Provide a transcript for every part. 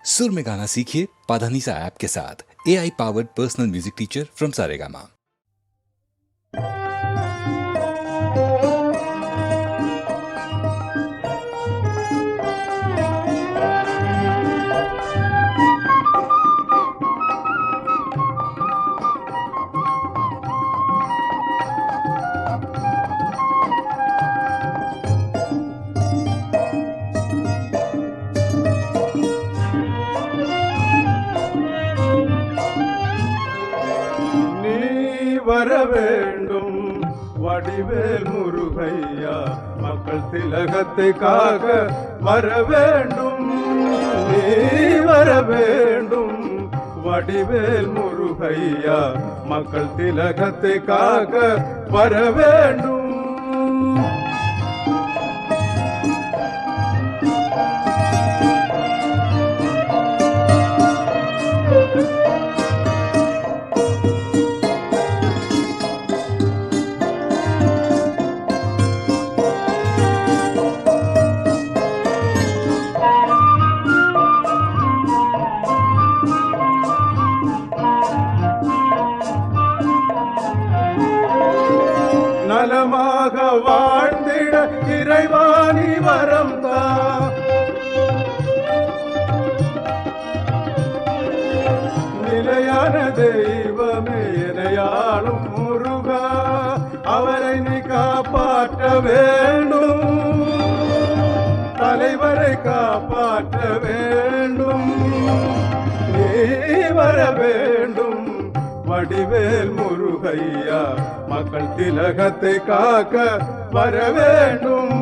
सुर में गाना सीखिए पाधानीसा ऐप के साथ। AI powered personal music teacher from Saregama. வரவேண்டும் வடிவேல் முருகையா, மக்கள் திலகத்தை காக்க வரவேண்டும். நீ வரவேண்டும் வடிவேல் முருகையா, மக்கள் திலகத்தை காக்க வரவேண்டும். நலமாக வாழ்ந்திட இறைவாணி வரம் தா, நிலையான தெய்வமே எனையாளும் முருகா, அவரை நீ காப்பாற்ற வேண்டும், தலைவரை காப்பாற்ற வேண்டும். நீ வர வேண்டும் வடிவேல் முருகையா, மக்கள் திலகத்தை காக்க வர வேண்டும்.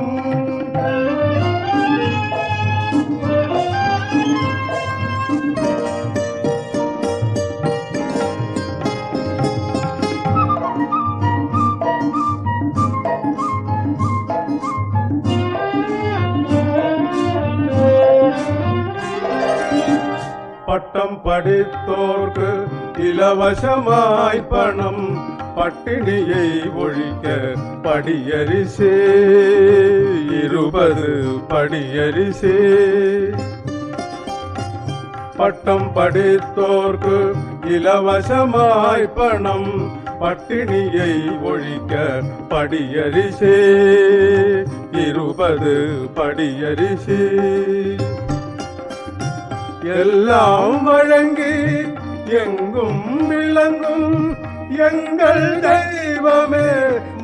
பட்டம் படித்தோர்க்கு இலவசமாய் பணம், பட்டினியை ஒழிக்க படியரிசே 20 படியரிசே. பட்டம் படித்தோர்க்கு இலவசமாய் பணம், பட்டினியை ஒழிக்க படியரிசே 20 படியரிசே. எல்லாம் வழங்கி எங்கும் விளங்கும் எங்கள் தெய்வமே,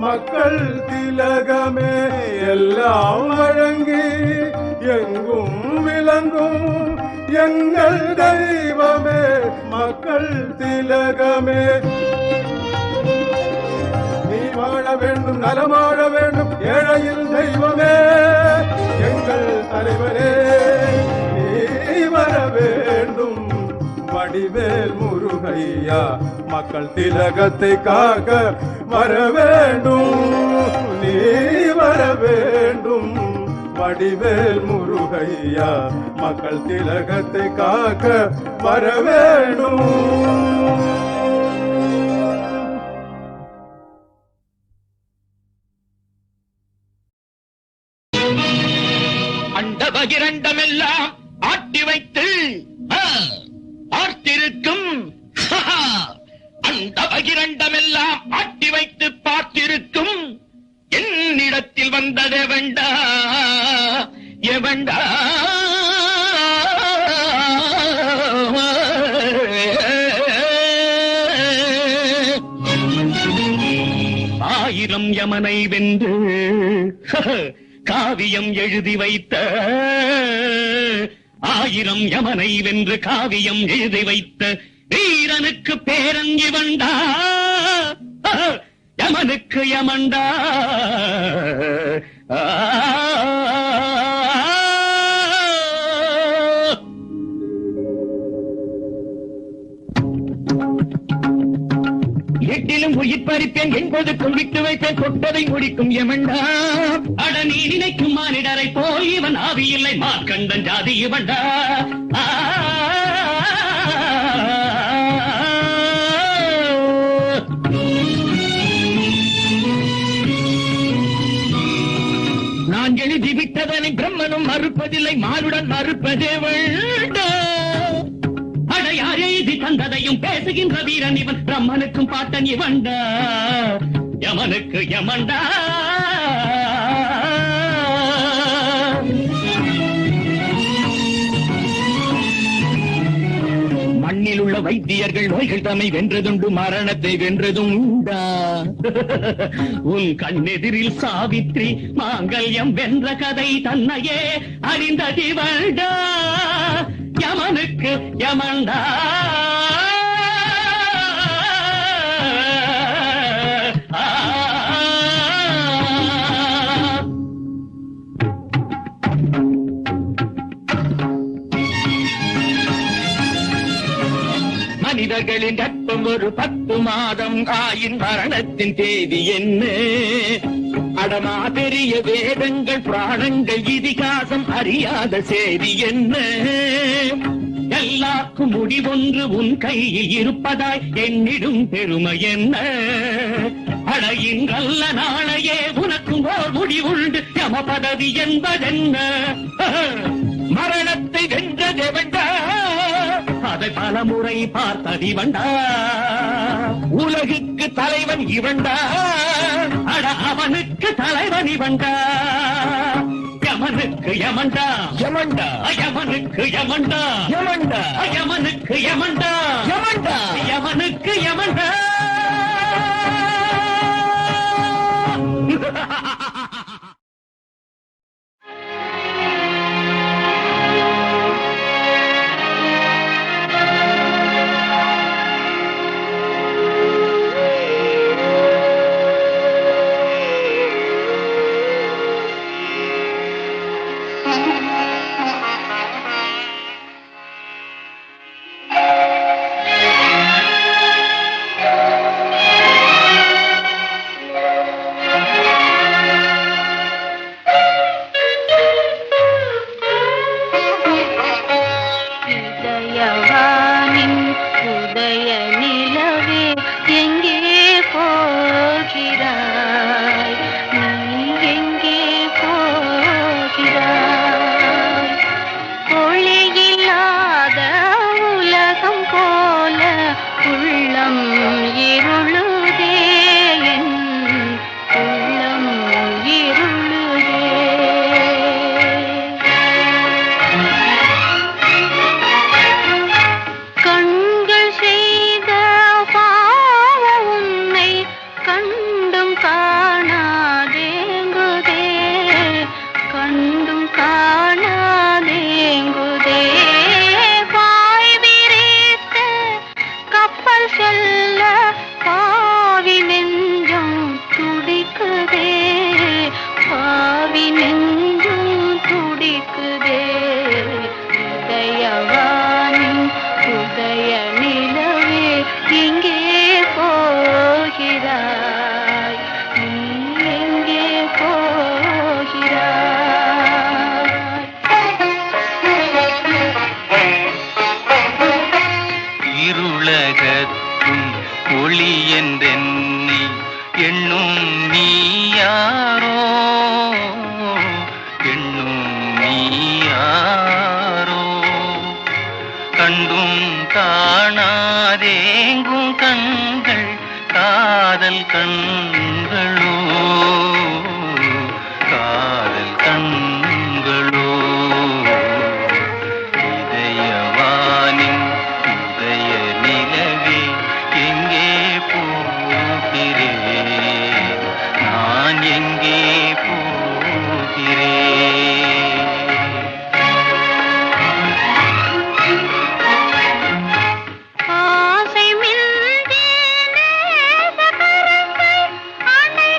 மக்கள் திலகமே. எல்லாம் வழங்கி எங்கும் விளங்கும் எங்கள் தெய்வமே, மக்கள் திலகமே. நீ வாழ வேண்டும், நலமாழ வேண்டும் ஏழையில் தெய்வமே, எங்கள் தலைவரே. வர வேண்டும் வடிவேல் முருகையா, மக்கள் திலகத்தை காக்க வர வேண்டும். நீ வர வேண்டும் வடிவேல் முருகையா, மக்கள் திலகத்தை காக்க வர வேண்டும். அண்டபகிரண்டமெல்லாம் ஆட்டி வைத்து பார்த்திருக்கும், அந்த பகிரண்டமெல்லாம் ஆட்டி வைத்து பார்த்திருக்கும் என்னிடத்தில் வந்ததே வேண்டா எவண்டா. ஆயிரம் யமனை வென்று காவியம் எழுதி வைத்த, ஆயிரம் யமனை வென்று காவியம் எழுதி வைத்த வீரனுக்கு பேரங்கி வண்டா, யமனுக்கு யமண்டா. எட்டிலும் உயிர் பறிப்பேன், என்பதுக்கும் விட்டு வைப்பேன், தொட்டதை முடிக்கும் யமண்டா. அட நீ நினைக்கும் மானிடரை போய் இவன் ஆவி இல்லை, மார்க்கண்டன் ஜாதி இவண்டா. நான் எழுதி விட்டதனை பிரம்மனும் மறுப்பதில்லை, மானுடன் மறுப்பதே வேண்டாம். கண்டதையும் பேசுகின்ற வீரன் இவன், பிரம்மனுக்கும் பாட்டன் இவன்டா, யமனுக்கு யமன்டா. மண்ணில் உள்ள வைத்தியர்கள் நோய்கள் தம்மை வென்றதுண்டு, மரணத்தை வென்றதும் உண்டா. உன் கண்ணெதிரில் சாவித்ரி மாங்கல்யம் வென்ற கதை தன்னையே அறிந்ததிவண்டா, யமனுக்கு யமன்டா. மனிதர்களின் கற்பம் ஒரு 10 மாதம் ஆயின் மரணத்தின் தேதி என்ன? அடமா பெரிய வேதங்கள் புராணங்கள் இதிகாசம் அறியாத செய்தி என்ன? எல்லாருக்கும் முடிவொன்று உன் கையில் இருப்பதாய் எண்ணிடும் பெருமை என்ன? அடையின்றல்ல நாளையே உனக்கும் ஓர் முடிவுண்டு, யம பதவி என்பதென்ன? மரணத்தை வென்றதெவண்டா, அதை பல முறை பார்த்ததிவண்டா, உலகுக்கு தலைவன் இவண்டா, அட அவனுக்கு தலைவன் இவண்டா, யமனுக்கு யமன்டா யமன்டா, யமனுக்கு யமன்டா யமன்டா, யமனுக்கு யமன்டா யமன்டா, யமனுக்கு யமன்டா. ஆசை மில்தே நேச கரங்கள் அணை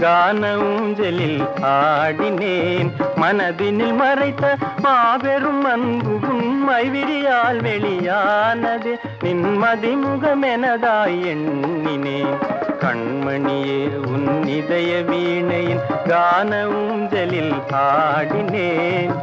கான ஊஞ்சலில் ஆடினேன். மனதினில் மறைத்த மாபெரும் அன்பு உண்மை விழியால் வெளியானது. நின்மதி முகமெனதாய் எண்ணினேன். கண்மணியே உன் இதய வீணையின் கான ஊஞ்சலில் ஆடினேன்.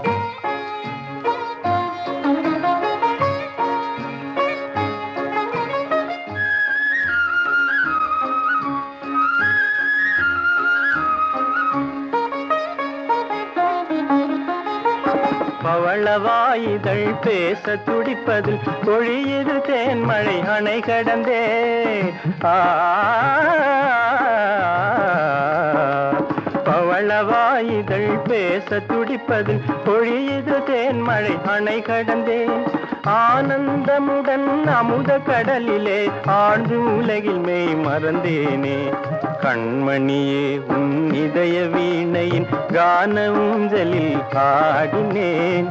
பவளவாயிதழ் பேச துடிப்பதில் பொழியுது தேன்மழை அணை கடந்தே. பவளவாயிதழ் பேச துடிப்பதில் பொழியுது தேன்மழை அணை கடந்தேன். ஆனந்தமுடன் அமுத கடலிலே ஆழ்ந்து உலகில் மெய் மறந்தேனே. கண்மணியே உன் இதய வீணையின் கான ஊஞ்சலில் ஆடினேன்.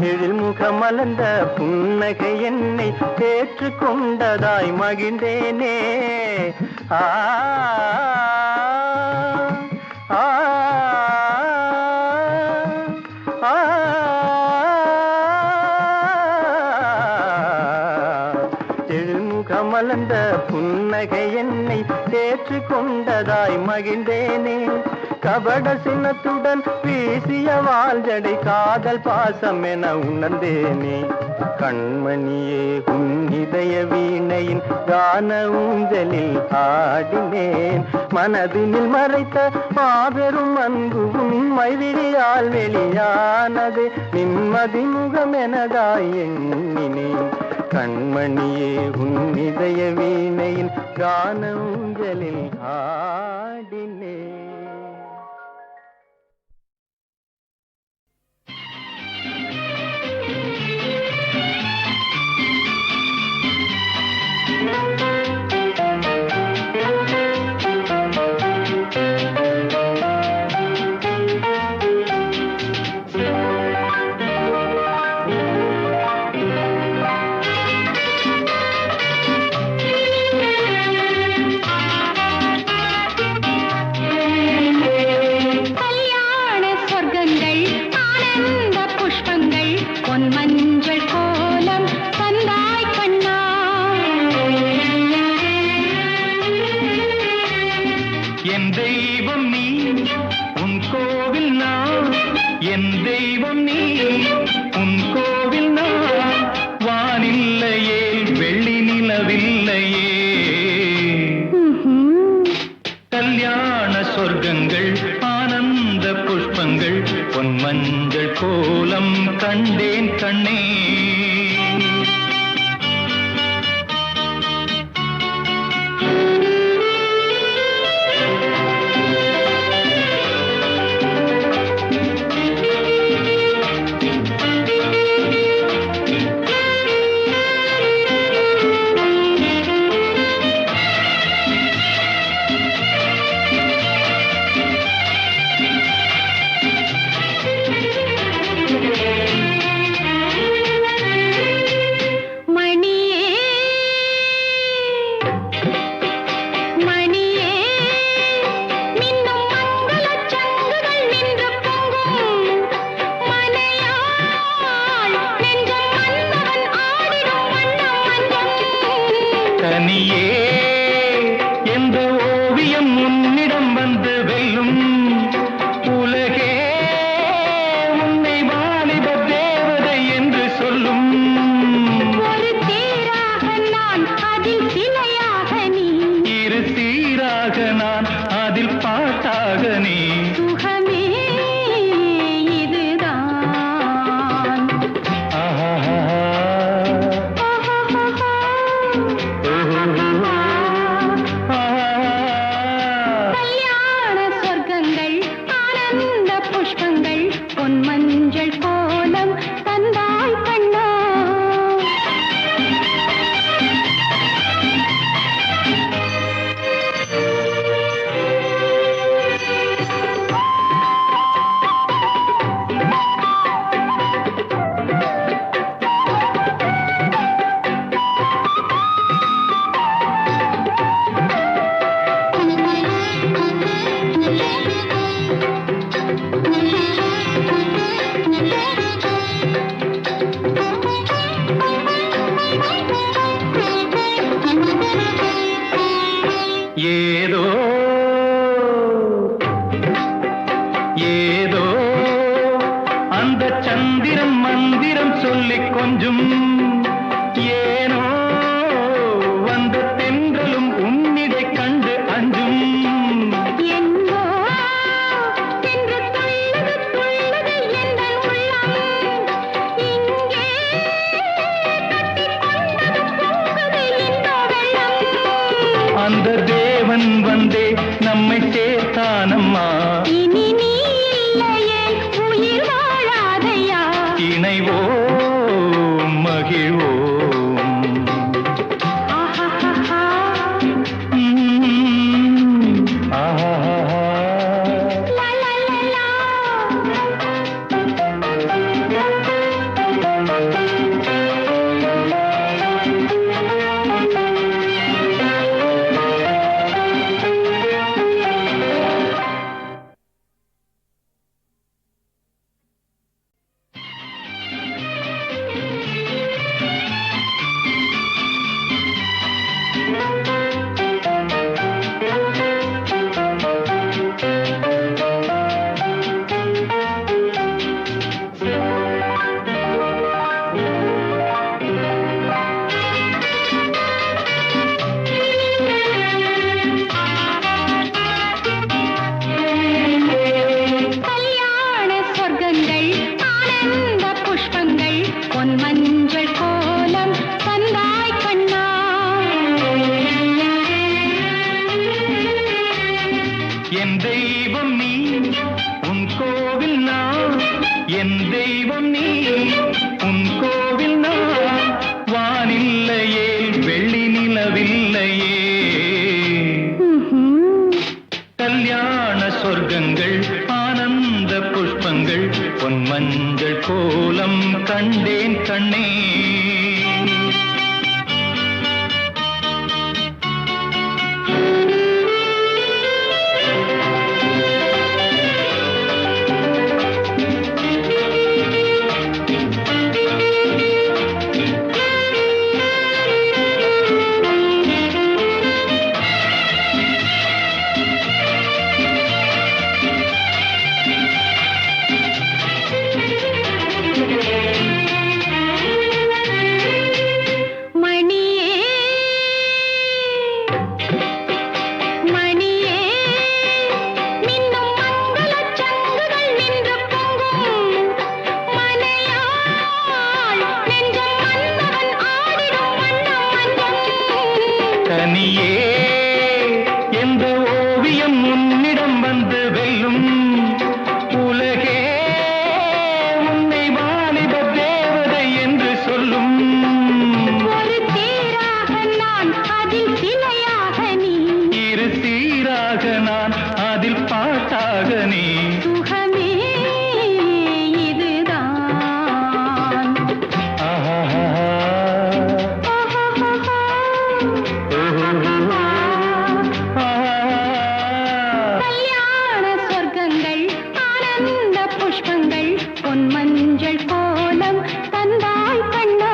எழில் முகமலர்ந்த புன்னகை என்னை ஏற்றுக்கொண்டதாய் மகிழ்ந்தேனே. ஆ ஆ ஆ எழில் முகமலர்ந்த புன்னகை என்னை ஏற்றுக்கொண்டதாய் மகிழ்ந்தேனே. கபட சின்னத்துடன் வீசிய வால்ஜடை காதல் பாசம் என உணர்ந்தேனே. கண்மணியே உன் இதய வீணையின் கான ஊஞ்சலில் ஆடினேன். மனதினில் மறைத்த மாபெரும் அன்பு உண்மை விழியால் வெளியானது. நிம்மதி முகமெனதாய் எண்ணினேன். கண்மணியே உன் இதய வீணையின் கான ஊஞ்சலில் ஆடினேன். இதுதான் சொல்லிக் கொஞ்சும் ஏனோ வந்த தென்றலும் உன்னிடை கண்டு அஞ்சும் எங்கோ சென்று துள்ளுது துள்ளுது எந்தன் உள்ளம் இங்கே கட்டிக் கொண்டது பொங்குது இந்த வெள்ளம் அந்த தேவன் வந்தே நம்மை சேர்த்தானம்மா இனி நீ இல்லையே உயிர் வாழாதையா இணைவோம் மகிழ்வோம் ஆஹாஹாஹா. ஆஹா லா, லா, லா, லா. கல்யாண சொர்க்கங்கள் ஆனந்த புஷ்பங்கள் பொன் மஞ்சள் கோலம் தந்தாய் கண்ணா என் தெய்வம் நீ உன் கோவில் நான் என் தெய்வம் நீ உன் கோவில் நான் வானில்லையே வெள்ளி நிலவில்லையே கல்யாண சொர்க்கங்கள் ஆனந்த புஷ்பங்கள் பொன் மஞ்சள் கோலம் கண்டேன் கண்ணே மணியே மணியே மின்னும் மங்களச் சங்குகள் நின்று பொங்கும் மனையாள் நெஞ்சம் மன்னவன் ஆடிடும் வண்ணம் மஞ்சள் கனியே எந்த ஓவியம் உன்னிடம் வந்து வெல்லும் உலகே உன்னை வாலிப தேவதை என்று சொல்லும் ஒரு தேராக நான் அதில் சிலையாக நீ இரு சீராக நான் அதில் பாட்டாக நீ சுகமே இதுதான் ஆஹா கல்யாண சொர்க்கங்கள் ஆனந்த புஷ்பங்கள் பொன் மஞ்சள் கோலம் தந்தாய் கண்ணா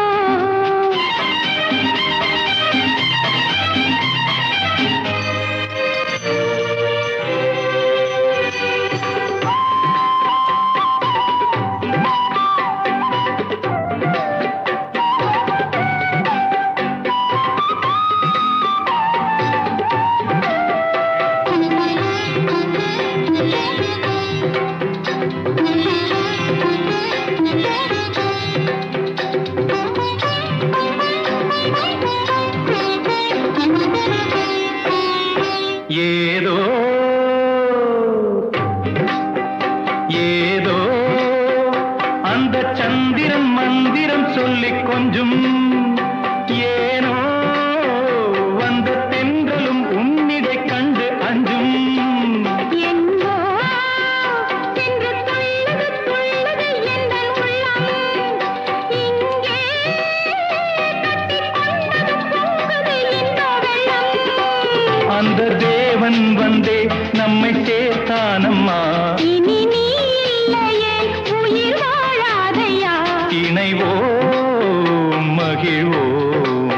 ஏதோ ஏதோ அந்த சந்திரன் மந்திரம் சொல்லிக் கொஞ்சும் ஏனோ வந்த தென்றலும் உன்னிடை கண்டு அஞ்சும் எங்கோ சென்று துள்ளுது துள்ளுது எந்தன் உள்ளம் இங்கே கட்டிக் கொண்டது பொங்குது இந்த வெள்ளம் அந்த தேவன் வந்தே நம்மை சேர்த்தானம்மா இனி நீ இல்லையே உயிர் வாழாதையா இணைவோம் மகிழ்வோம்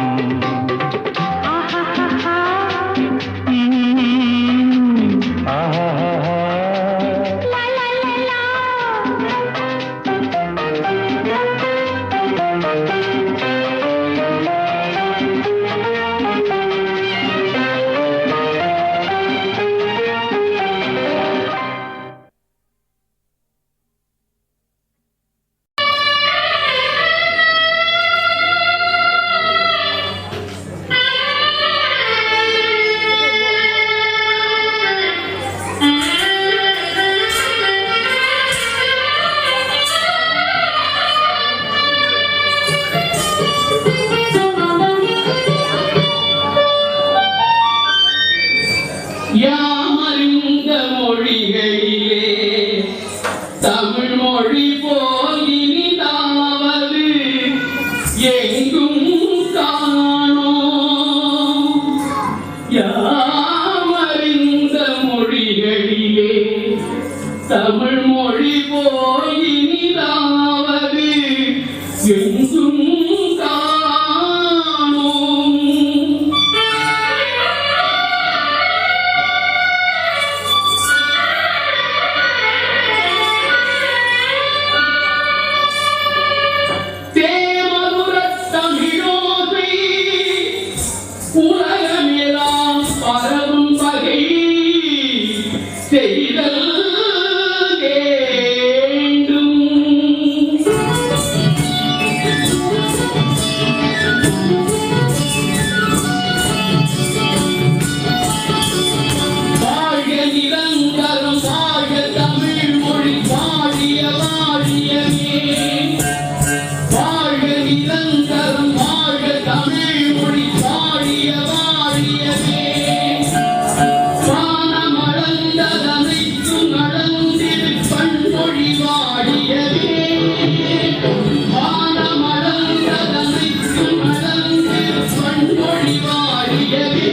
ஆஹாஹாஹா. ஆஹா லா, லா, லா, லா. எங்கும் காணோம் யாமறிந்த மொழிகளிலே தமிழ் மொழி போய் இனிதாவது எங்கும் காணோம். தேமதுரத் தமிழோசை உலகமெல்லாம் பரவும் வகை செய்தல் வேண்டும். வாழ்க நிரந்தரம் வாழ்க தமிழ் மொழி வாழிய வாழியவே. வாழ்க நிரந்தரம் வாழ்க தமிழ் மொழி வாழிய வாழியவே. வானமளந்ததனைத்தும் நடந்திடு பண்பொழி வாழியவே. வானமளந்ததனைத்தும் நடந்திடு பண்பொழி வாழியவே.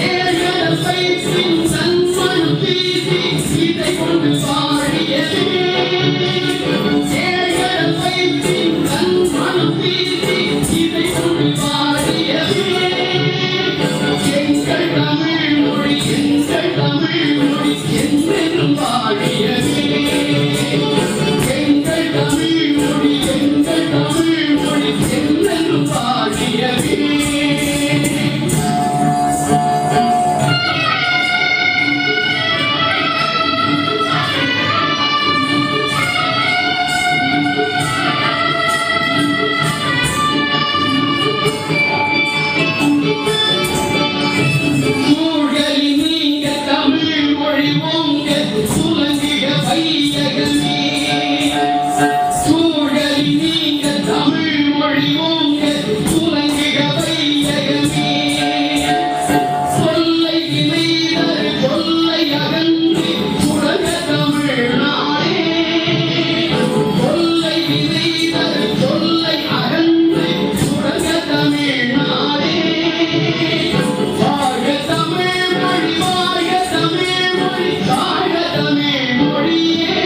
ஏழல் பைப்பின் தன்மண் வீசி இதை கொண்டு வாழியவே. ஏழல் பைப்பின் தன்மண் வீசி இதை கொண்டு வாழியவே. எங்கள் தமிழ் மொழி என்றென்றும் வாழியவே. எங்கள் தமிழ் மொழி என்றென்றும் வாழியவே. சூழலி நீங்க தமிழ் மொழி ஓங்க சுலங்கிய வையகமே. சூழலி நீங்க தமிழ் மொழி ஓங்க சுலங்கிய வையகமே. சொல்லை இணைதரு சொல்லை அகன்று உலக தமிழ்நாடே. சொல்லை இணைதரு சொல்லை அகன்று உலக தமிழ்நாடே. வாழ்க தமிழ் மொழி வாழ்க தமிழ் மொழி வாழ்க தமிழ் மொழியே.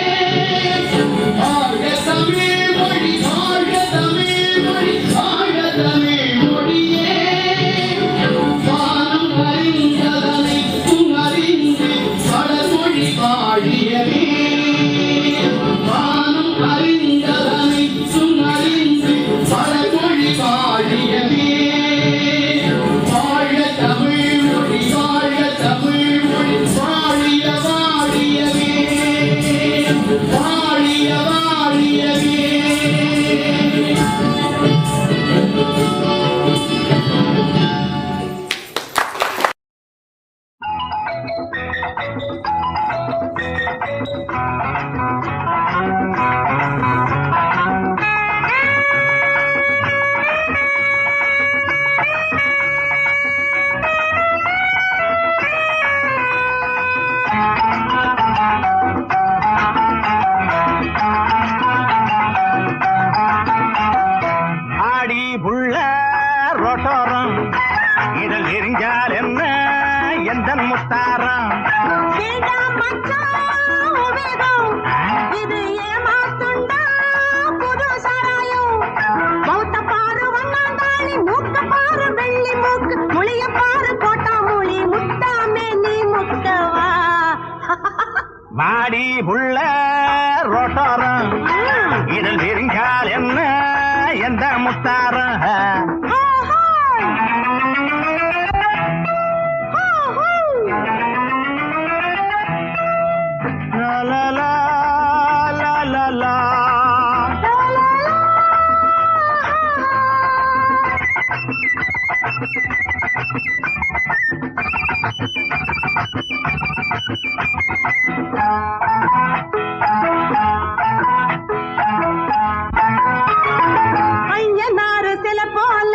வாழ்க தமிழ் மொழி வாழ்க தமிழ் மொழி வாழ்க தமிழ் மொழியே. வானம் அறிந்ததனைத்தும் அறிந்து வடமொழி வாழியவே. வானம் அறிந்ததனைத்தும் அறிந்து வடமொழி வாழியவே. வாழ்க தமிழ் மொழி வாழ்க தமிழ் மொழி வாழிய வாழியவே. வாழிய வாழியவே. ஆடி புள்ள ரோட்டோரம் இதில் எரிஞ்சால் என்ன எந்த முத்தாரம். வேண்டாம் மச்சான் உவேகம். இது ஏமாத்துண்டா புது சாராயம். மௌத்த பாரு வண்ணாந்தாளி மூக்க பாரு வெள்ளி மூக்கு முழிய பாரு கோட்டா மொழி முத்தாமே நீ முக்கவா. வாடி புள்ள ரோட்டோரம் இதில் எரிஞ்சால் என்ன எந்த முத்தாரம். லா லா லா லா லா லா. ஐயனாரு சில போல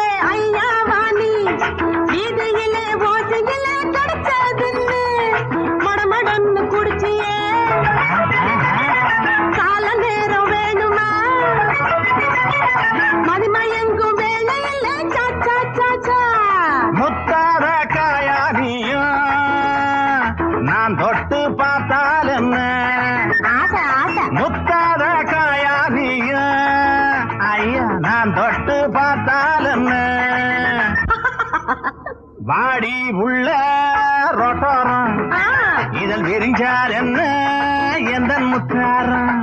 நான் தொட்டு பார்த்தால் என்ன வாடி உள்ள ரொட்டோரம் இதழ் விரிஞ்சால் என்ன எந்த முத்தாரம்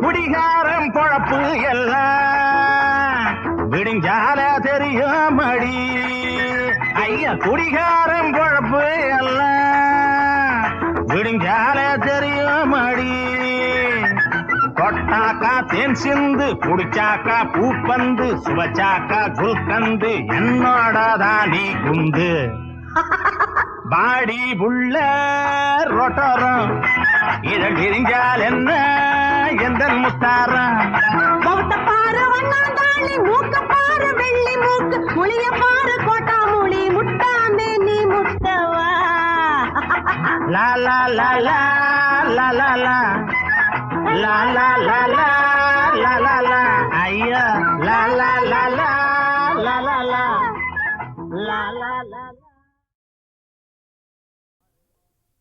குடிகாரம் பொழப்பு எல்லாம் விடிஞ்சால தெரியும் மடி ஐயா குடிகாரம் பொழப்பு எல்லாம் விடிஞ்சால தெரியும் மடி தொட்டாக்கா தேன் சிந்து குடிச்சாக்கா பூப்பந்து சுவச்சாக்கா குல்கந்து என்னோட தானி குந்து பாடி புள்ள ரொட்டோரம் இதழ் விரிஞ்சால் என்ன எந்த முத்தாரம் பாரு வண்ணாந்தாளி மூக்க பாரு வெள்ளி மூக்கு முழிய பாரு கோட்டா மூலி முட்டாமே நீ முட்டவா லா லா லா லா லா லா லா லா லா லா லா லா லா லா ஐயா லா லா லா லா லா லா லா லா லா லா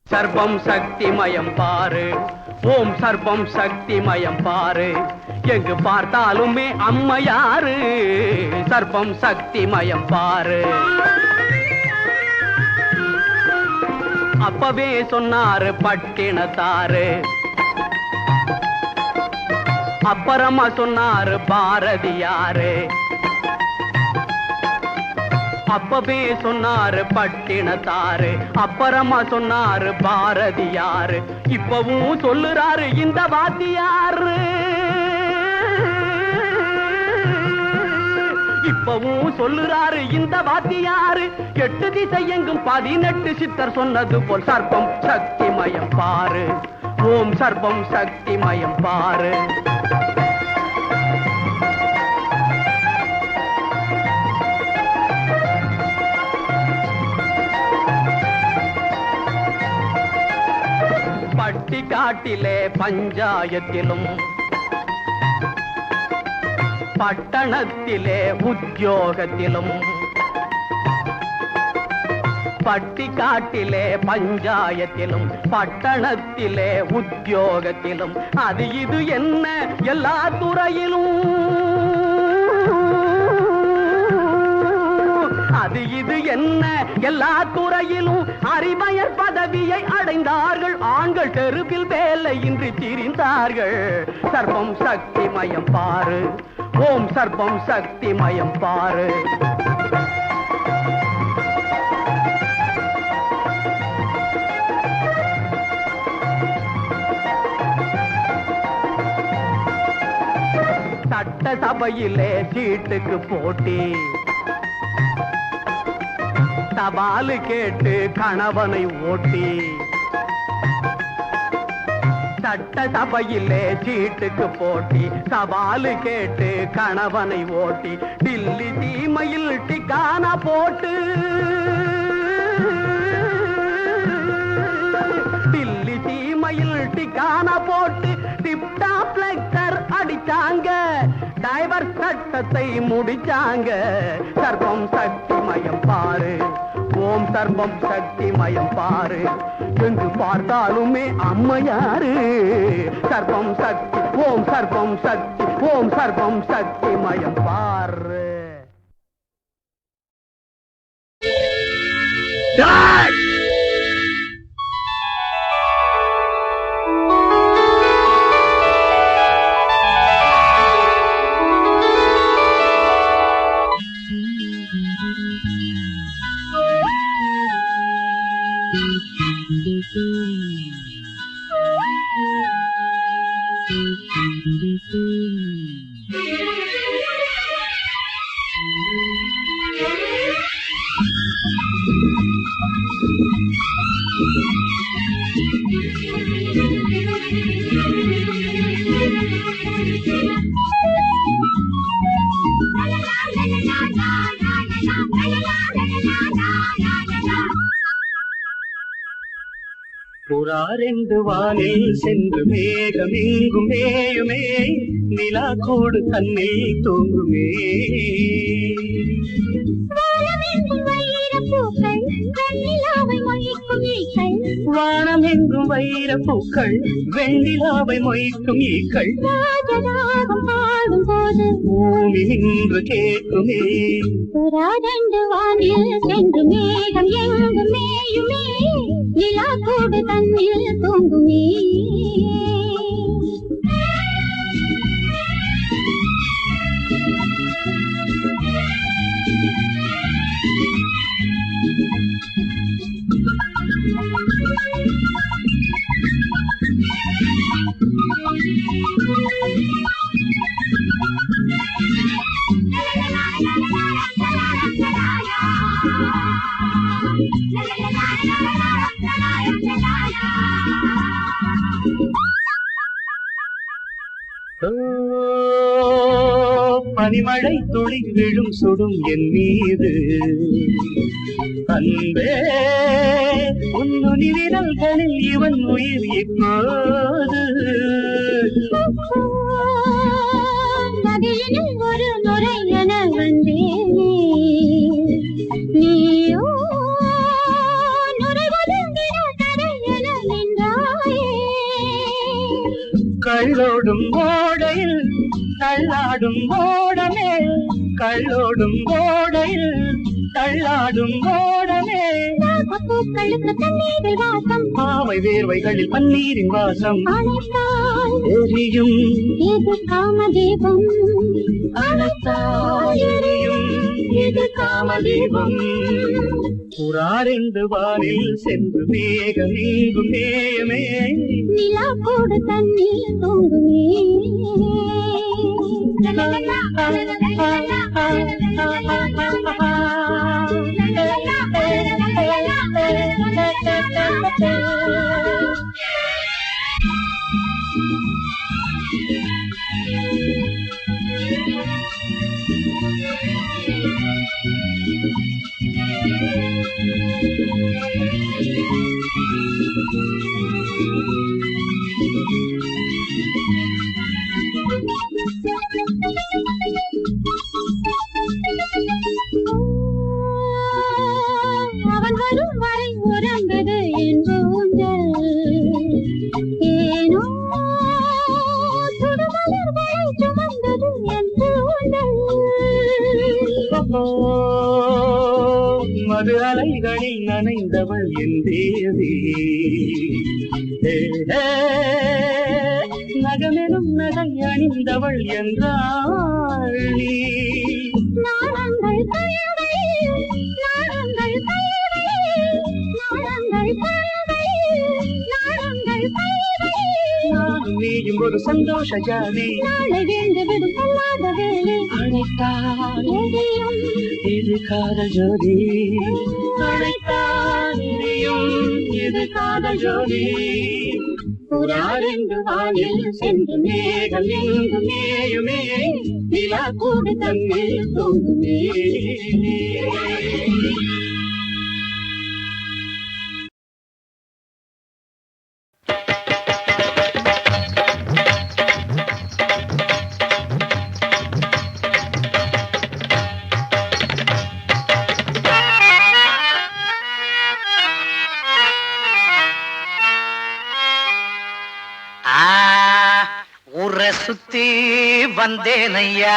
சர்வம் சக்திமயம் பாரு ஓம் சர்வம் சக்திமயம் பாரு எங்கு பார்த்தாலுமே அம்மையாரு சர்வம் சக்திமயம் பாரு அப்பவே சொன்னாரு பட்டினத்தாரு அப்புறமா சொன்னாரு பாரதியாரு அப்பவே சொன்னாரு பட்டினத்தாரு அப்புறமா சொன்னாரு பாரதியாரு இப்பவும் சொல்லுறாரு இந்த வாத்தியாரு இப்பவும் சொல்லுறாரு இந்த வாத்தியாரு 8 திசை எங்கும் 18 சித்தர் சொன்னது போல் சர்வம் சக்திமயம் பாரு ஓம் சர்வம் சக்திமயம் பாரு பட்டி காட்டிலே பஞ்சாயத்திலும் பட்டணத்திலே உத்தியோகத்திலும் பட்டி காட்டிலே பஞ்சாயத்திலும் பட்டணத்திலே உத்தியோகத்திலும் அது இது என்ன எல்லா துறையிலும் அது இது என்ன எல்லா துறையிலும் அறிமயர் பதவியை அடைந்தார்கள் ஆண்கள் தெருவில் வேலையின்றி திரிந்தார்கள் சர்வம் சக்திமயம் பாரு ஓம் சர்வம் சக்திமயம் பாரு சட்டசபையிலே சீட்டுக்கு போட்டி சவாலு கேட்டு கணவனை ஓட்டி சட்டசபையிலே சீட்டுக்கு போட்டி சவாலு கேட்டு கணவனை ஓட்டி டில்லி சீமையில் டிக்கானா போட்டு டில்லி சீமையில் டிக்கானா போட்டு டிப்டாப் லெக்சர் அடிச்சாங்க டைவர் சட்டத்தை முடிச்சாங்க சர்வம் சக்திமயம் பாரு ஓம் சர்வம் சக்திமயம் பாரு எங்கு பார்த்தாலுமே அம்மையாரு சர்வம் சக்தி ஓம் சர்வம் சக்தி ஓம் சர்வம் சக்திமயம் பாரு புறாரெண்டு வானில் சென்று மேகமெங்கும் மேயுமே, நிலா கூடு தன்னில் தூங்குமே. வானம் எங்கும் வைர பூக்கள் வெண்ணிலாவை மொய்க்கும் ஈக்கள், பூமி நின்று கேட்குமே. புறாரெண்டு வானில் சென்று மேகம் எங்கும் மேயுமே, நிலா கூடு தன்னில் தூங்குமே. பனிமழை துளி விழும் சுடும் என் மீது அன்பே, உன்னுனி விரல்களில் இவன் உயிர் இப்போது. நதியினில் ஒரு நுரை என வந்தேனே, நீயோ நுரைவதுங்கிற தரை என நின்றாயே. கள்ளோடும் ஓடையில் தள்ளாடும் ஓடமே, கள்ளோடும் ஓடையில் தள்ளாடும் ஓடமே. பூக்களுக்கு தண்ணீரில் வாசம், பாவை வேர்வைகளில் பன்னீரின் வாசம். அணைத்தால் எரியும் இது காமதீபம், அணைத்தால் எரியும் இது காமதீபம். புறாரெண்டு வானில் சென்று மேகம் எங்கும் மேயமே, நிலா கூடு தண்ணீர் தூங்குமே. அவன் வரும் வரை உறங்குது என் ஊஞ்சல், ஏனோ சுடுமலர்களை சுமந்தது என் ஊஞ்சல். மது அலைகளில் நனைந்தவள் என் தேவி, நகமெனும் நகை அணிந்தவள் என்றாள் நீ. நாளங்கள் தயவை, நாளங்கள் தயவை, நாளங்கள் தயவை, நாளங்கள் தயவை. நானும் நீயும் ஒரு சந்தோஷ ஜாதி, நாளை வீழ்ந்து விடும் சொல்லாத வேலை. அழைத்தால் எரியும் இது காதல் ஜோதி, அழைத்தால் எரியும் இது காதல் ஜோதி. புறாரெண்டு வானில் சென்று மேகம் எங்கும் மேயுமே, நிலா கூடு தன்னில் தூங்குமே. ஊரை சுத்தி வந்தேனையா,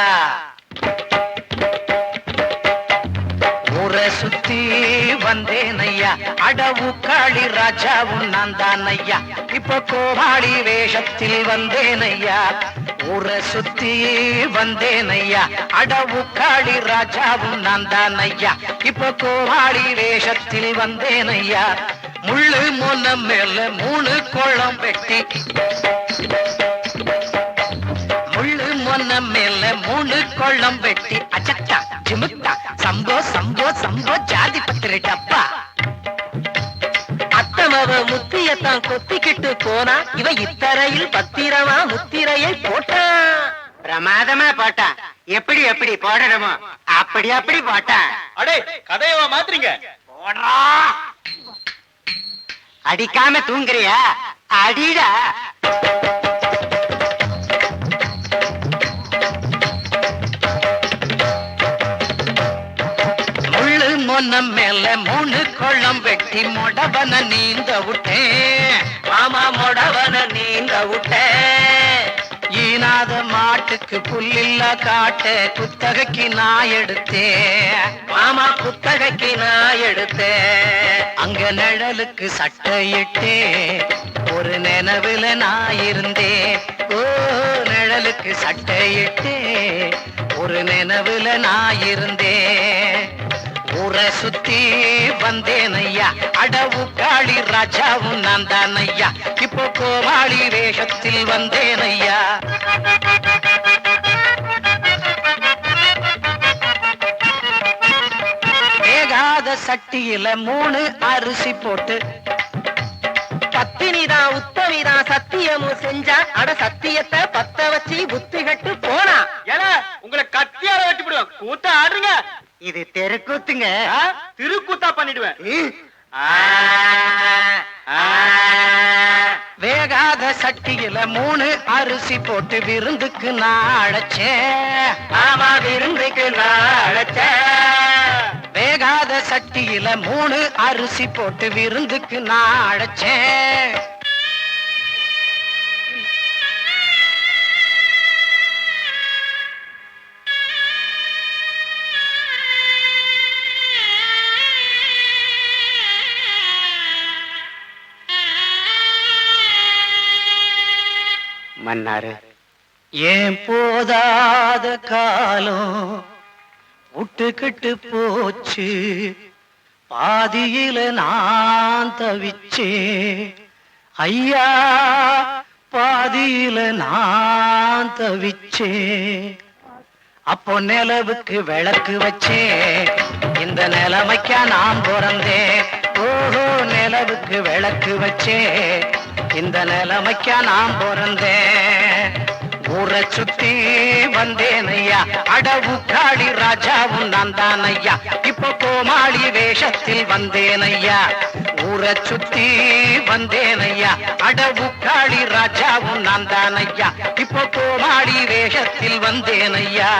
ஊரை சுத்தி வந்தேனையா, அடவு காளி ராஜாவும் நான் தான் ஐயா. இப்ப கோமாளி வேஷத்தில் வந்தேனையா, ஊரை சுத்தி வந்தேனையா, அடவு காளி ராஜாவும் நான் தான் ஐயா. இப்ப கோமாளி வேஷத்தில் வந்தேனையா. முள்ளு மொன்ன மேல 3 கோளம் வெட்டி முள்ளு மொன்ன மேல 3 கோளம் வெட்டி அச்சட்டா ஜிமுட்டா சம்போ சம்போ சம்போ ஜாதி பத்திரி டப்பா அத்தமவ முத்தியத்தான் கொத்திக்கிட்டு போனா இவ இத்தரையில் பத்திரமா முத்திரையை போட்டான் பிரமாதமா போட்டான் எப்படி எப்படி போடணுமோ அப்படி அப்படி போட்டான் அடே கதையவா மாத்துறீங்க போடுறா அடிக்காம தூங்குறியா அடிடா முள்ளு மொன்ன மேல 3 கோளம் வெட்டி மொடவன நீந்த விட்டேன் மாமா மொடவன நீந்த விட்டேன் ஈனாத மாட்டுக்கு புல்லில்ல காட்ட குத்தகைக்கு நான் எடுத்தேன் மாமா குத்தகைக்கு நான் எடுத்தேன் அங்க நிழலுக்கு சட்டையிட்டேன் ஒரு நினைவுல நான் இருந்தேன் ஓ நிழலுக்கு சட்டையிட்டேன் ஒரு நினைவுல நான் இருந்தேன் ஊரை சுத்தி வந்தேன் ஐயா அடவு காளி ராஜாவும் நான் தான் ஐயா இப்போ கோமாளி வேஷத்தில் வந்தேன் ஐயா வேகாத சட்டியில 3 அரிசி போட்டு பத்தினிதான் உத்தமிதான் சத்தியமும் செஞ்சா அட சத்தியத்தை பத்த வச்சு புத்தி கட்டு போனா ஏன்னா உங்களை கத்தியால வெட்டி விடுவேன் கூத்த ஆடுறீங்க இது தெருக்கூத்துங்க திருக்கூத்தா பண்ணிடுவேன் வேகாத சட்டியில 3 அரிசி போட்டு விருந்துக்கு நான் அழைச்சேன் ஆமா விருந்துக்கு நான் அழைச்சேன் வேகாத சட்டியில 3 அரிசி போட்டு விருந்துக்கு நான் அழைச்சேன் மன்னாரு ஏன் போதாத காலம் விட்டுக்கிட்டு போச்சு பாதியில நான் தவிச்சேன் ஐயா பாதியில நான் தவிச்சேன் அப்போ நிலவுக்கு விளக்கு வச்சேன் இந்த நிலைமைக்கா நான் பிறந்தேன் ஓஹோ நிலவுக்கு விளக்கு வச்சேன் இந்த நிலைமைக்கா நான் பிறந்தேன் ஊரை சுத்தி வந்தேன் ஐயா அடவு காளி ராஜாவும் நான் தான் ஐயா இப்போ கோமாளி வேஷத்தில் வந்தேன் ஐயா ஊரை சுத்தி வந்தேன் ஐயா அடவு காளி ராஜாவும் நான் தான் ஐயா இப்போ கோமாளி வேஷத்தில் வந்தேன் ஐயா